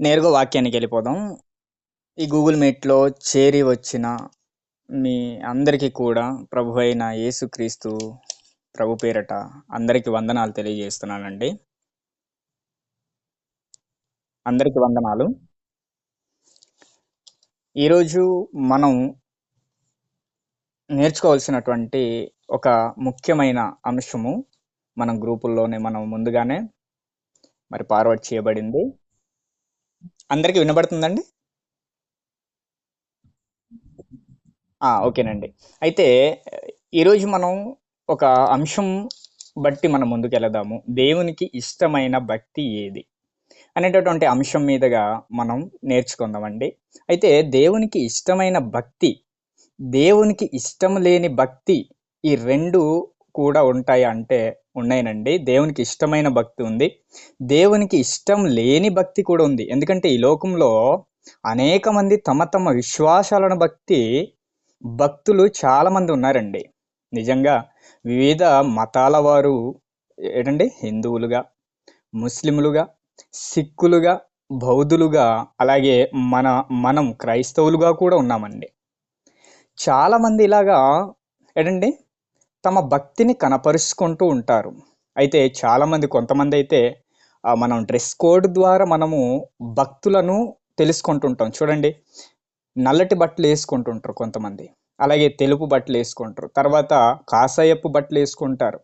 నేరుగా వాక్యానికి వెళ్ళిపోదాం. ఈ గూగుల్ మీట్‌లో చేరి వచ్చిన మీ అందరికీ కూడా ప్రభువైన యేసుక్రీస్తు ప్రభు పేరట అందరికి వందనాలు తెలియజేస్తున్నానండి. అందరికి వందనాలు. ఈరోజు మనం నేర్చుకోవాల్సినటువంటి ఒక ముఖ్యమైన అంశము మన గ్రూపుల్లోనే మనం ముందుగానే ఫార్వర్డ్ చేయబడింది. అందరికీ వినబడుతుందండి? ఓకేనండి. అయితే ఈరోజు మనం ఒక అంశం బట్టి మనం ముందుకెళదాము. దేవునికి ఇష్టమైన భక్తి ఏది? అనేటటువంటి అంశం మీదుగా మనం నేర్చుకుందామండి. అయితే దేవునికి ఇష్టమైన భక్తి, దేవునికి ఇష్టం లేని భక్తి ఈ 2 కూడా ఉంటాయా అంటే ఉన్నాయనండి. దేవునికి ఇష్టమైన భక్తి ఉంది. దేవునికి ఇష్టం లేని భక్తి కూడా ఉంది. ఎందుకంటే ఈ లోకంలో అనేక మంది తమ తమ విశ్వాసాలను బట్టి భక్తులు చాలా మంది ఉన్నారండి. నిజంగా వివిధ మతాల వారు ఏంటండి హిందువులుగా, ముస్లింలుగా, సిక్కులుగా, బౌద్ధులుగా, అలాగే మనం క్రైస్తవులుగా కూడా ఉన్నామండి. చాలా మంది ఇలాగా ఏంటండి తమ భక్తిని కనపరుచుకుంటూ ఉంటారు. అయితే చాలామంది కొంతమంది అయితే మనం డ్రెస్ కోడ్ ద్వారా మనము భక్తులను తెలుసుకుంటుంటాం. చూడండి, నల్లటి బట్టలు వేసుకుంటుంటారు కొంతమంది, అలాగే తెలుపు బట్టలు వేసుకుంటారు, తర్వాత కాషాయపు బట్టలు వేసుకుంటారు.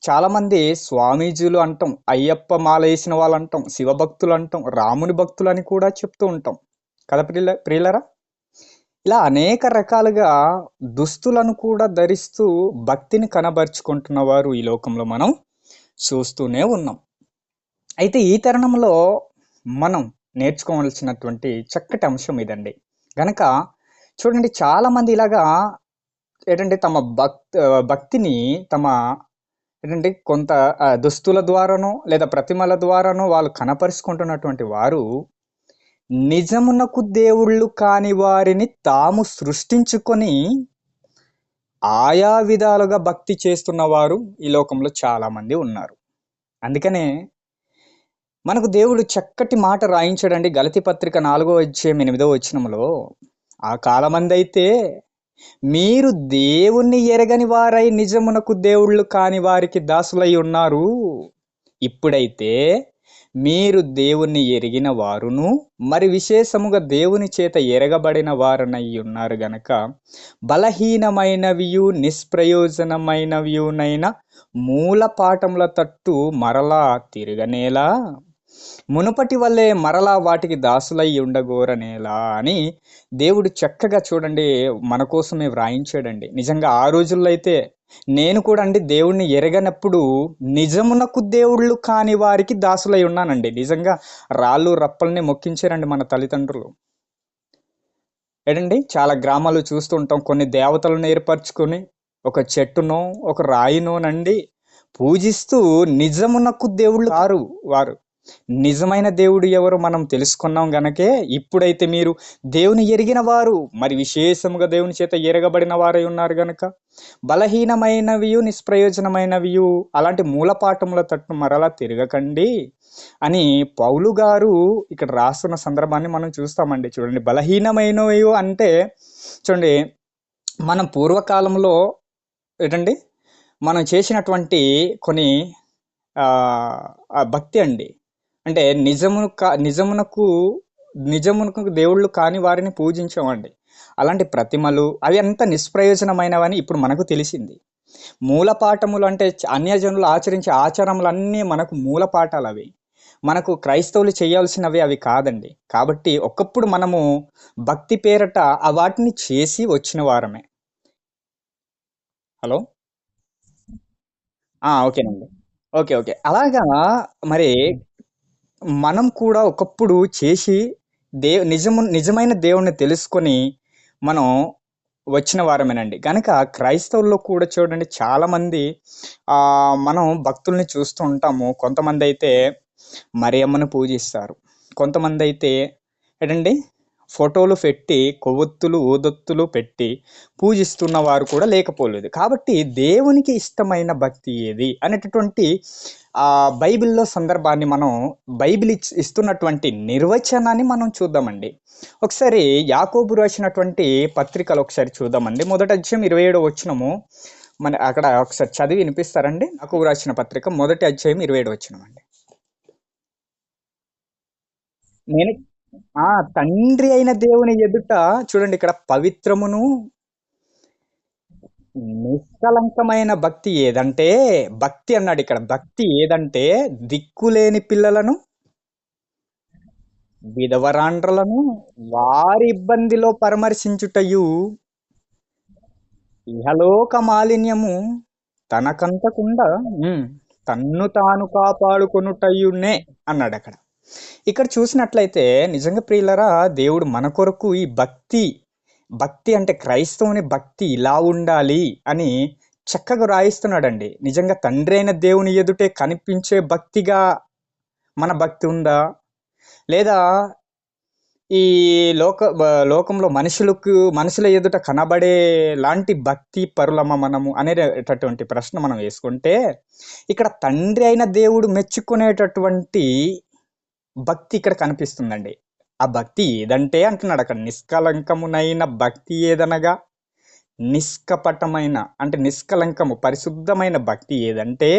చాలామంది స్వామీజీలు అంటాం, అయ్యప్ప మాల వేసిన వాళ్ళు అంటాం, శివభక్తులు అంటాం, రాముని భక్తులు అని కూడా చెప్తూ ఉంటాం కదా ప్రియులరా. ఇలా అనేక రకాలుగా దుస్తులను కూడా ధరిస్తూ భక్తిని కనబరుచుకుంటున్న వారు ఈ లోకంలో మనం చూస్తూనే ఉన్నాం. అయితే ఈ తరుణంలో మనం నేర్చుకోవాల్సినటువంటి చక్కటి అంశం ఇదండి. గనక చూడండి, చాలా మంది ఇలాగా ఏంటంటే తమ భక్తిని తమ ఏంటంటే కొంత దుస్తుల ద్వారానో లేదా ప్రతిమల ద్వారానో వాళ్ళు కనపరుచుకుంటున్నటువంటి వారు నిజమునకు దేవుళ్ళు కాని వారిని తాము సృష్టించుకొని ఆయా విధాలుగా భక్తి చేస్తున్న వారు ఈ లోకంలో చాలా మంది ఉన్నారు. అందుకనే మనకు దేవుడు చక్కటి మాట రాయించాడండి. గలతీ పత్రిక 4:8 ఆ కాలమందైతే మీరు దేవుణ్ణి ఎరగని వారై నిజమునకు దేవుళ్ళు కాని వారికి దాసులై ఉన్నారు. ఇప్పుడైతే మీరు దేవుణ్ణి ఎరిగిన వారును మరి విశేషముగా దేవుని చేత ఎరగబడిన వారనై ఉన్నారు గనక బలహీనమైనవియు నిష్ప్రయోజనమైనవియునైన మూల పాఠముల తట్టు మరలా తిరగనేలా, మునుపటి వల్లే మరలా వాటికి దాసులై ఉండగోరనేలా అని దేవుడు చక్కగా చూడండి మన కోసమే వ్రాయించాడండి. నిజంగా ఆ రోజుల్లో అయితే నేను కూడా అండి దేవుణ్ణి ఎరగనప్పుడు నిజమునకు దేవుళ్ళు కాని వారికి దాసులై ఉన్నానండి. నిజంగా రాళ్ళు రప్పల్ని మొక్కించారండి మన తల్లిదండ్రులు. ఏంటండి చాలా గ్రామాలు చూస్తుంటాం, కొన్ని దేవతలను ఏర్పరచుకొని ఒక చెట్టునో ఒక రాయినోనండి పూజిస్తూ నిజమునకు దేవుళ్ళు కారు వారు. నిజమైన దేవుడు ఎవరు మనం తెలుసుకున్నాం గనకే ఇప్పుడైతే మీరు దేవుని ఎరిగిన వారు మరి విశేషముగా దేవుని చేత ఎరగబడిన వారై ఉన్నారు గనక బలహీనమైనవియు నిష్ప్రయోజనమైనవియు అలాంటి మూలపాఠముల తట్టు మరలా తిరగకండి అని పౌలు గారు ఇక్కడ రాస్తున్న సందర్భాన్ని మనం చూస్తామండి. చూడండి, బలహీనమైనవి అంటే చూడండి, మనం పూర్వకాలంలో ఏంటండి మనం చేసినటువంటి కొన్ని భక్తి అండి. అంటే నిజమునకు దేవుళ్ళు కాని వారిని పూజించామండి. అలాంటి ప్రతిమలు అవి అంత నిష్ప్రయోజనమైనవని ఇప్పుడు మనకు తెలిసింది. మూలపాఠములు అంటే అన్యజనులు ఆచరించే ఆచారములన్నీ మనకు మూలపాఠాలు. అవి మనకు క్రైస్తవులు చేయాల్సినవి అవి కాదండి. కాబట్టి ఒకప్పుడు మనము భక్తి పేరట వాటిని చేసి వచ్చిన వారమే. హలో, ఓకేనండి. ఓకే. అలాగా మరి మనం కూడా ఒకప్పుడు చేసి నిజమైన దేవుణ్ణి తెలుసుకొని మనం వచ్చిన వారమేనండి. కనుక క్రైస్తవుల్లో కూడా చూడండి చాలామంది మనం భక్తుల్ని చూస్తూ ఉంటాము. కొంతమంది అయితే మరియమ్మను పూజిస్తారు, కొంతమంది అయితే ఏంటండి ఫోటోలు పెట్టి కొవ్వొత్తులు ఊదొత్తులు పెట్టి పూజిస్తున్న వారు కూడా లేకపోలేదు. కాబట్టి దేవునికి ఇష్టమైన భక్తి ఏది అనేటటువంటి బైబిల్లో సందర్భాన్ని మనం బైబిల్ ఇస్తున్నటువంటి నిర్వచనాన్ని మనం చూద్దామండి. ఒకసారి యాకోబు రాసినటువంటి పత్రికలు ఒకసారి చూద్దామండి. మొదటి అధ్యాయం 27వ వచనము మన అక్కడ ఒకసారి చదివి వినిపిస్తారండి? యాకోబు రాసిన పత్రిక మొదటి అధ్యాయం 27వ వచనం అండి. నేను తండ్రి అయిన దేవుని ఎదుట చూడండి, ఇక్కడ పవిత్రమును నిష్కలంకమైన భక్తి ఏదంటే, భక్తి అన్నాడు ఇక్కడ. భక్తి ఏదంటే దిక్కులేని పిల్లలను, విధవరాండ్రలను వారి ఇబ్బందిలో పరామర్శించుటయు, ఇహలోక మాలిన్యము తనకంతకుండా తన్ను తాను కాపాడుకొనుటయునే అన్నాడు అక్కడ. ఇక్కడ చూసినట్లయితే నిజంగా ప్రియులరా, దేవుడు మన కొరకు ఈ భక్తి అంటే క్రైస్తవుని భక్తి ఇలా ఉండాలి అని చక్కగా రాయిస్తున్నాడండి. నిజంగా తండ్రి అయిన దేవుని ఎదుటే కనిపించే భక్తిగా మన భక్తి ఉందా, లేదా ఈ లోకంలో మనుషుల ఎదుట కనబడే లాంటి భక్తి పరులమ మనము అనేటటువంటి ప్రశ్న మనం వేసుకుంటే, ఇక్కడ తండ్రి అయిన దేవుడు మెచ్చుకునేటటువంటి భక్తి ఇక్కడ కనిపిస్తుందండి. ఆ భక్తి ఏదంటే అంటున్నాడు అక్కడ, నిష్కలంకమునైన భక్తి ఏదనగా, నిష్కపటమైన అంటే నిష్కలంకము పరిశుద్ధమైన భక్తి ఏదంటే,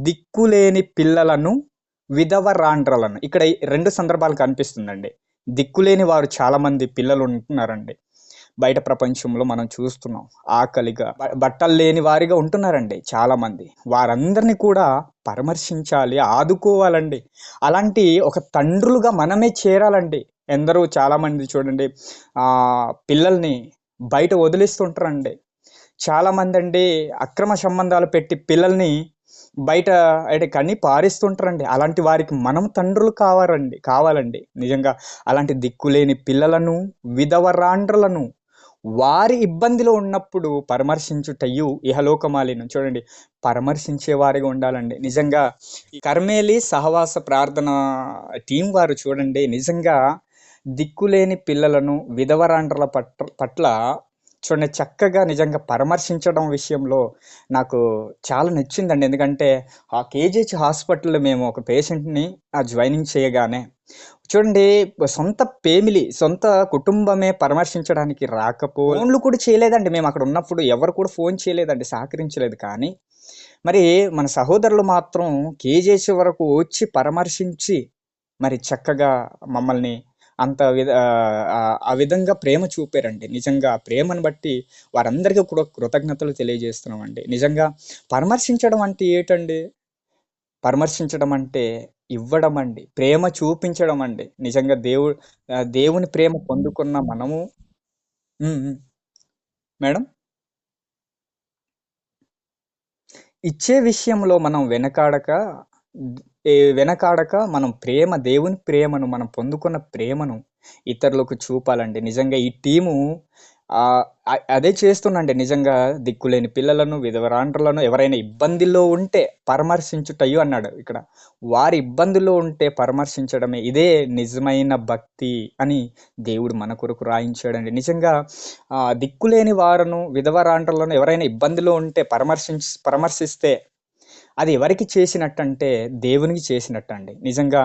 దిక్కులేని పిల్లలను, విధవరాండ్రలను. ఇక్కడ 2 సందర్భాలు కనిపిస్తుందండి. దిక్కులేని వారు చాలా మంది పిల్లలు ఉంటున్నారండి బయట ప్రపంచంలో, మనం చూస్తున్నాం. ఆకలిగా బట్టలు లేని వారిగా ఉంటున్నారండి చాలా మంది. వారందరినీ కూడా పరామర్శించాలి, ఆదుకోవాలండి. అలాంటి ఒక తండ్రులుగా మనమే చేరాలండి. ఎందరో చాలా మంది చూడండి పిల్లల్ని బయట వదిలేస్తుంటారండి. చాలా మంది అండి అక్రమ సంబంధాలు పెట్టి పిల్లల్ని బయట అంటే కని పారిస్తుంటారండి. అలాంటి వారికి మనం తండ్రులు కావాలండి నిజంగా. అలాంటి దిక్కులేని పిల్లలను, విధవరాండ్రలను వారి ఇబ్బందిలో ఉన్నప్పుడు పరామర్శించుటయు ఇహలోకమాలిను. చూడండి, పరామర్శించే వారిగా ఉండాలండి. నిజంగా ఈ కర్మేలి సహవాస ప్రార్థన టీం వారు చూడండి, నిజంగా దిక్కులేని పిల్లలను, విధవరాండ్రల పట్ల చూడండి చక్కగా నిజంగా పరామర్శించడం విషయంలో నాకు చాలా నచ్చిందండి. ఎందుకంటే ఆ కేజీహెచ్ హాస్పిటల్లో మేము ఒక పేషెంట్ని జాయినింగ్ చేయగానే చూడండి, సొంత కుటుంబమే పరామర్శించడానికి ఫోన్లు కూడా చేయలేదండి. మేము అక్కడ ఉన్నప్పుడు ఎవరు కూడా ఫోన్ చేయలేదండి, సహకరించలేదు. కానీ మరి మన సహోదరులు మాత్రం కేజీహెచ్ వరకు వచ్చి పరామర్శించి మరి చక్కగా మమ్మల్ని ఆ విధంగా ప్రేమ చూపారండి. నిజంగా ఆ ప్రేమను బట్టి వారందరికీ కూడా కృతజ్ఞతలు తెలియజేస్తున్నామండి. నిజంగా పరామర్శించడం అంటే ఏంటండి? పరామర్శించడం అంటే ఇవ్వడం అండి, ప్రేమ చూపించడం అండి. నిజంగా దేవుని ప్రేమ పొందుకున్న మనము మేడం ఇచ్చే విషయంలో మనం వెనకాడక మనం దేవుని ప్రేమను, మనం పొందుకున్న ప్రేమను ఇతరులకు చూపాలండి. నిజంగా ఈ టీము అదే చేస్తుందండి. నిజంగా దిక్కులేని పిల్లలను, విధవరాండ్రలను ఎవరైనా ఇబ్బందిలో ఉంటే పరామర్శించుటయు అన్నాడు ఇక్కడ. వారి ఇబ్బందుల్లో ఉంటే పరామర్శించడమే ఇదే నిజమైన భక్తి అని దేవుడు మన కొరకు రాయించాడండి. నిజంగా దిక్కులేని వారును, విధవరాండ్రలను ఎవరైనా ఇబ్బందిలో ఉంటే పరామర్శిస్తే అది ఎవరికి చేసినట్టంటే దేవునికి చేసినట్టండి. నిజంగా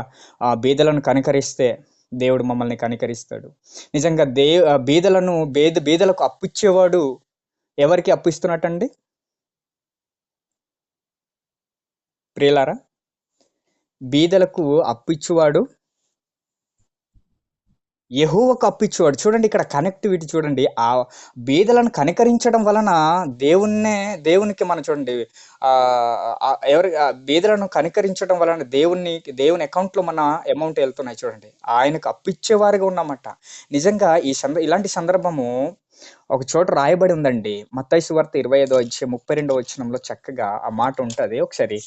బీదలను కనికరిస్తే దేవుడు మమ్మల్ని కనికరిస్తాడు. నిజంగా బీదలకు అప్పు ఇచ్చేవాడు ఎవరికి అప్పు ఇస్తున్నట్టండి ప్రియులారా? బీదలకు అప్పు ఇచ్చేవాడు యెహోవాకు అప్పు ఇచ్చేవాడు. చూడండి ఇక్కడ కనెక్టివిటీ చూడండి. ఆ బీదలను కనికరించడం వలన దేవునికి మనం చూడండి బీదలను కనికరించడం వలన దేవుని అకౌంట్లో మన అమౌంట్ వెళ్తున్నాయి చూడండి. ఆయనకు అప్పు ఇచ్చేవారుగా ఉన్నామట. నిజంగా ఇలాంటి సందర్భము ఒక చోట రాయబడి ఉందండి. మత్తయి సువార్త 25వ అధ్యాయం 32వ వచనంలో చక్కగా ఆ మాట ఉంటది. ఒకసారి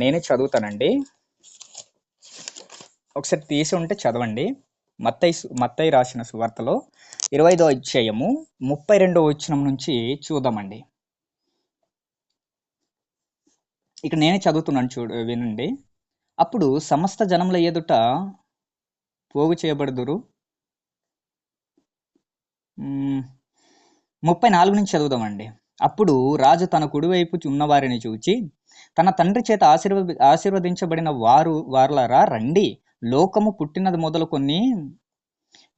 నేనే చదువుతానండి. ఒకసారి తీసి ఉంటే చదవండి. మత్తయి రాసిన సువార్తలో 25వ అధ్యాయము 32వ వచనం నుంచి చూద్దామండి. ఇక్కడ నేనే చదువుతున్నాను, వినండి. అప్పుడు సమస్త జనముల ఎదుట పోగు చేయబడుదురు, మ్, 34 నుంచి చదువుదామండి. అప్పుడు రాజు తన కుడివైపు ఉన్నవారిని చూచి, తన తండ్రి చేత ఆశీర్వదించబడిన వారలారా రండి, లోకము పుట్టినది మొదలుకొని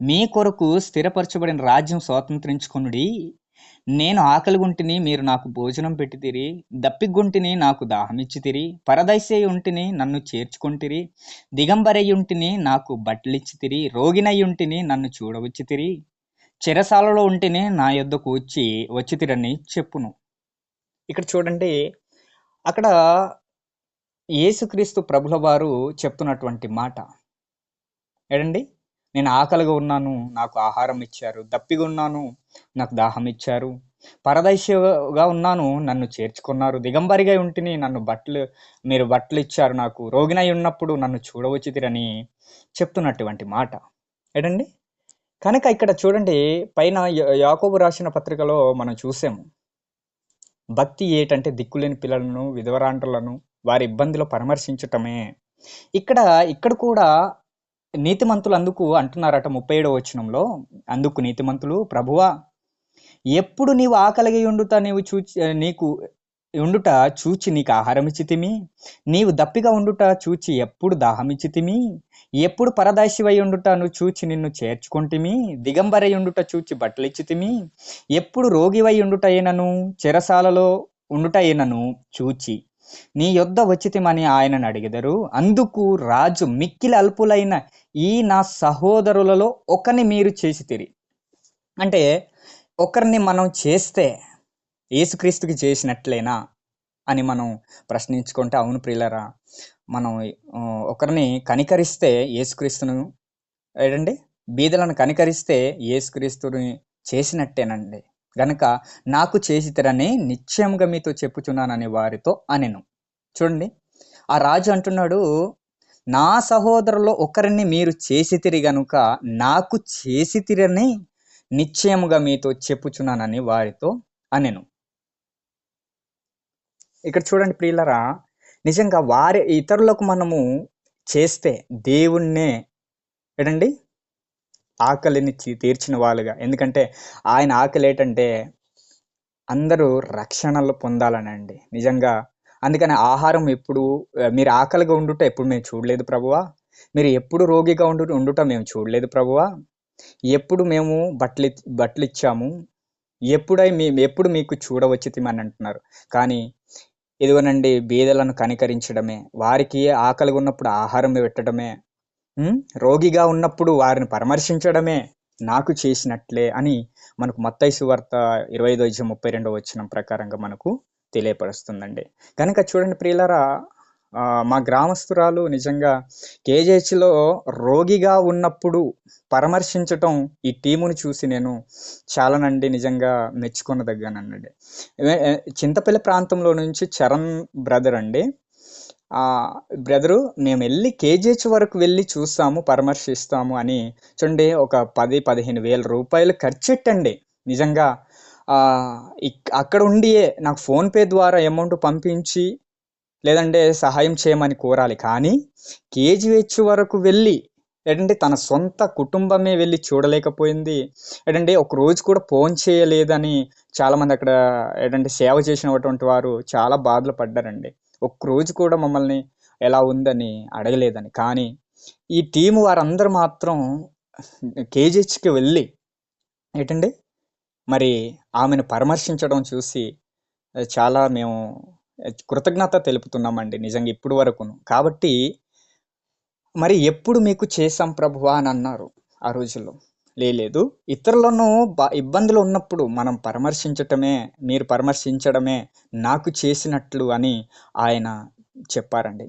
మీ కొరకు స్థిరపరచబడిన రాజ్యం స్వాతంత్రించుకొనుడి. నేను ఆకలిగొంటిని, మీరు నాకు భోజనం పెట్టితిరి. దప్పిగొంటిని, నాకు దాహమిచ్చితిరి. పరదైసై ఉంటిని, నన్ను చేర్చుకొంటిరి. దిగంబరయ్యుంటిని, నాకు బట్టలిచ్చితిరి. రోగినయ్యుంటిని, నన్ను చూడవచ్చితిరి. చెరసాలలో ఉంటేనే నా యొద్దకు వచ్చితిరని చెప్పును. ఇక్కడ చూడండి, అక్కడ యేసుక్రీస్తు ప్రభుల వారు చెప్తున్నటువంటి మాట ఏంటండి, నేను ఆకలిగా ఉన్నాను, నాకు ఆహారం ఇచ్చారు. దప్పిగా ఉన్నాను, నాకు దాహం ఇచ్చారు. పరదైష్యగా ఉన్నాను, నన్ను చేర్చుకున్నారు. దిగంబరిగా ఉంటిని, మీరు బట్టలు ఇచ్చారు. నాకు రోగినై ఉన్నప్పుడు నన్ను చూడవచ్చితిరని చెప్తున్నటువంటి మాట ఏంటండి. కనుక ఇక్కడ చూడండి, పైన యాకోబు రాసిన పత్రికలో మనం చూసాము, భక్తి ఏటంటే దిక్కులేని పిల్లలను, విధవరాండ్రులను వారి ఇబ్బందిలో పరామర్శించటమే. ఇక్కడ కూడా నీతిమంతులు అందుకు అంటున్నారట 37వ వచనంలో, అందుకు నీతిమంతులు, ప్రభువా, ఎప్పుడు నీవు ఆకలిగా ఉండుట చూచి నీకు ఆహారం ఇచ్చితిమి. నీవు దప్పిగా ఉండుట చూచి ఎప్పుడు దాహం ఇచ్చితిమి. ఎప్పుడు పరదాశివై ఉండుటను చూచి నిన్ను చేర్చుకొంటిమి. దిగంబరై ఉండుట చూచి బట్టలిచ్చితిమి. ఎప్పుడు రోగివై ఉండుటైనను చెరసాలలో ఉండుటైనను చూచి నీ యొద్ద వచ్చితిమని ఆయనను అడిగెదరు. అందుకు రాజు, మిక్కిలి అల్పులైన ఈ నా సహోదరులలో ఒకరిని మీరు చేసితిరి. అంటే ఒకరిని మనం చేస్తే యేసుక్రీస్తుకి చేసినట్లేనా అని మనం ప్రశ్నించుకుంటే, అవును ప్రియులారా, మనం ఒకరిని కనికరిస్తే యేసుక్రీస్తును ఏంటండి, బీదలను కనికరిస్తే యేసుక్రీస్తుని చేసినట్టేనండి. గనుక నాకు చేసితిరని నిశ్చయంగా మీతో చెప్పుచున్నానని వారితో అనెను. చూడండి, ఆ రాజు అంటున్నాడు, నా సహోదరులో ఒకరిని మీరు చేసితిరి గనుక నాకు చేసితిరని నిశ్చయముగా మీతో చెప్పుచున్నానని వారితో అనెను. ఇక్కడ చూడండి ప్రియులరా, నిజంగా ఇతరులకు మనము చేస్తే దేవుణ్ణే ఏంటండి ఆకలిని తీర్చిన వాళ్ళుగా. ఎందుకంటే ఆయన ఆకలి ఏంటంటే అందరూ రక్షణలు పొందాలనండి. నిజంగా అందుకని ఆహారం ఎప్పుడు మీరు ఆకలిగా ఉండుట ఎప్పుడు మేము చూడలేదు ప్రభువా. మీరు ఎప్పుడు రోగిగా ఉండుట మేము చూడలేదు ప్రభువా. ఎప్పుడు మేము బట్టలు ఇచ్చాము, ఎప్పుడు మీకు చూడవచ్చితిమని అంటున్నారు. కానీ ఇదిగోనండి, బీదలను కనికరించడమే, వారికి ఆకలిగా ఉన్నప్పుడు ఆహారం పెట్టడమే, రోగిగా ఉన్నప్పుడు వారిని పరామర్శించడమే నాకు చేసినట్లే అని మనకు మత్తయి సువార్త 25:32 వచనం ప్రకారంగా మనకు తెలియపరుస్తుందండి. కనుక చూడండి ప్రియులారా, మా గ్రామస్తురాలు నిజంగా కేజీహెచ్లో రోగిగా ఉన్నప్పుడు పరామర్శించటం, ఈ టీముని చూసి నేను చాలానండి నిజంగా మెచ్చుకొనదగ్గానండి. చింతపల్లి ప్రాంతంలో నుంచి చరణ్ బ్రదర్ అండి, బ్రదరు, మేము వెళ్ళి కేజీహెచ్ వరకు వెళ్ళి చూస్తాము, పరామర్శిస్తాము అని చూడండి, ఒక 10-15 వేల రూపాయలు ఖర్చెట్టండి. నిజంగా అక్కడ ఉండి నాకు ఫోన్పే ద్వారా అమౌంట్ పంపించి లేదంటే సహాయం చేయమని కోరాలి. కానీ కేజీహెచ్ వరకు వెళ్ళి ఏంటంటే తన సొంత కుటుంబమే వెళ్ళి చూడలేకపోయింది. ఏంటంటే ఒక రోజు కూడా ఫోన్ చేయలేదని చాలామంది అక్కడ ఏంటంటే సేవ చేసినటువంటి వారు చాలా బాధలు పడ్డారండి. ఒక్కరోజు కూడా మమ్మల్ని ఎలా ఉందని అడగలేదని. కానీ ఈ టీము వారందరూ మాత్రం కేజీహెచ్కి వెళ్ళి ఏంటండి మరి ఆమెను పరామర్శించడం చూసి చాలా మేము కృతజ్ఞత తెలుపుతున్నామండి నిజంగా ఇప్పుడు వరకును. కాబట్టి మరి ఎప్పుడు మీకు చేశాం ప్రభువా అని అన్నారు ఆ రోజుల్లో. లేదు, ఇతరులను ఇబ్బందులు ఉన్నప్పుడు మనం పరామర్శించటమే, మీరు పరామర్శించడమే నాకు చేసినట్లు అని ఆయన చెప్పారండి.